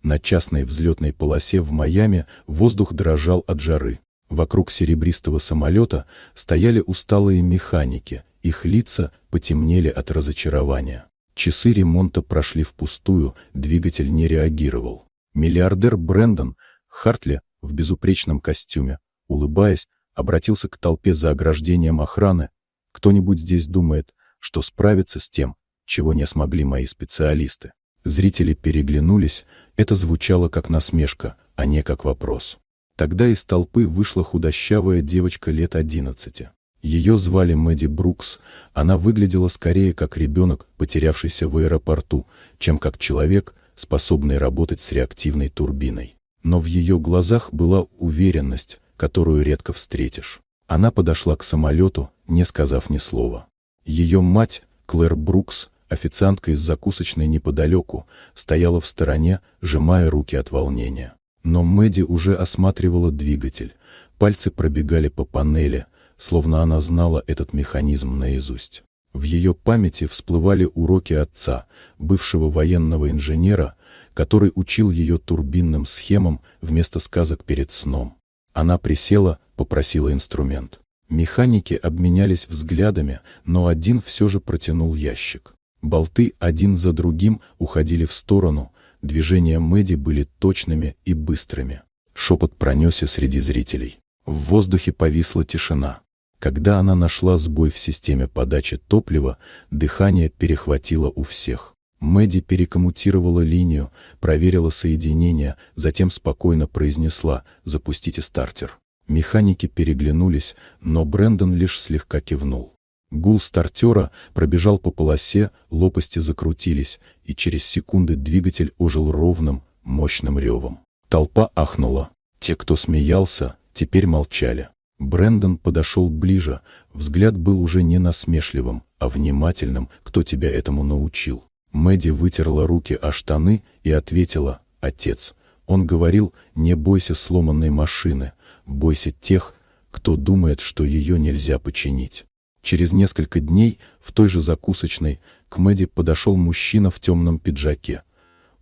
На частной взлетной полосе в Майами воздух дрожал от жары. Вокруг серебристого самолета стояли усталые механики, их лица потемнели от разочарования. Часы ремонта прошли впустую, двигатель не реагировал. Миллиардер Брэндон Хартли в безупречном костюме, улыбаясь, обратился к толпе за ограждением охраны. «Кто-нибудь здесь думает, что справится с тем, чего не смогли мои специалисты?» Зрители переглянулись, это звучало как насмешка, а не как вопрос. Тогда из толпы вышла худощавая девочка лет 11. Ее звали Мэдди Брукс, она выглядела скорее как ребенок, потерявшийся в аэропорту, чем как человек, способный работать с реактивной турбиной. Но в ее глазах была уверенность, которую редко встретишь. Она подошла к самолету, не сказав ни слова. Ее мать, Клэр Брукс, официантка из закусочной неподалеку, стояла в стороне, сжимая руки от волнения. Но Мэдди уже осматривала двигатель, пальцы пробегали по панели, словно она знала этот механизм наизусть. В ее памяти всплывали уроки отца, бывшего военного инженера, который учил ее турбинным схемам вместо сказок перед сном. Она присела, попросила инструмент. Механики обменялись взглядами, но один все же протянул ящик. Болты один за другим уходили в сторону, движения Мэдди были точными и быстрыми. Шепот пронесся среди зрителей. В воздухе повисла тишина. Когда она нашла сбой в системе подачи топлива, дыхание перехватило у всех. Мэдди перекоммутировала линию, проверила соединение, затем спокойно произнесла «Запустите стартер». Механики переглянулись, но Брэндон лишь слегка кивнул. Гул стартера пробежал по полосе, лопасти закрутились, и через секунды двигатель ожил ровным, мощным ревом. Толпа ахнула. Те, кто смеялся, теперь молчали. Брэндон подошел ближе, взгляд был уже не насмешливым, а внимательным. «Кто тебя этому научил?» Мэдди вытерла руки о штаны и ответила: «Отец». Он говорил: «Не бойся сломанной машины, бойся тех, кто думает, что ее нельзя починить». Через несколько дней в той же закусочной к Мэдди подошел мужчина в темном пиджаке.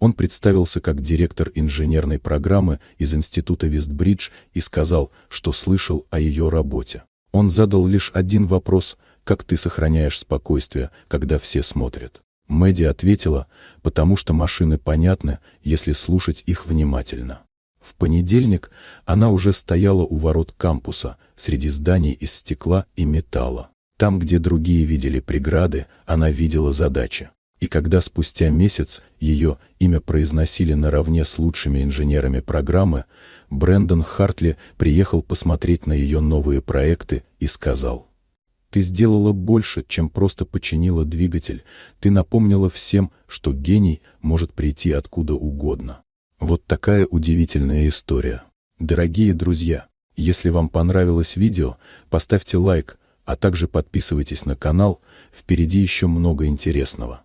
Он представился как директор инженерной программы из института Вестбридж и сказал, что слышал о ее работе. Он задал лишь один вопрос: «Как ты сохраняешь спокойствие, когда все смотрят?» Мэдди ответила: «Потому что машины понятны, если слушать их внимательно». В понедельник она уже стояла у ворот кампуса, среди зданий из стекла и металла. Там, где другие видели преграды, она видела задачи. И когда спустя месяц ее имя произносили наравне с лучшими инженерами программы, Брэндон Хартли приехал посмотреть на ее новые проекты и сказал: «Ты сделала больше, чем просто починила двигатель, ты напомнила всем, что гений может прийти откуда угодно». Вот такая удивительная история. Дорогие друзья, если вам понравилось видео, поставьте лайк, а также подписывайтесь на канал, впереди еще много интересного.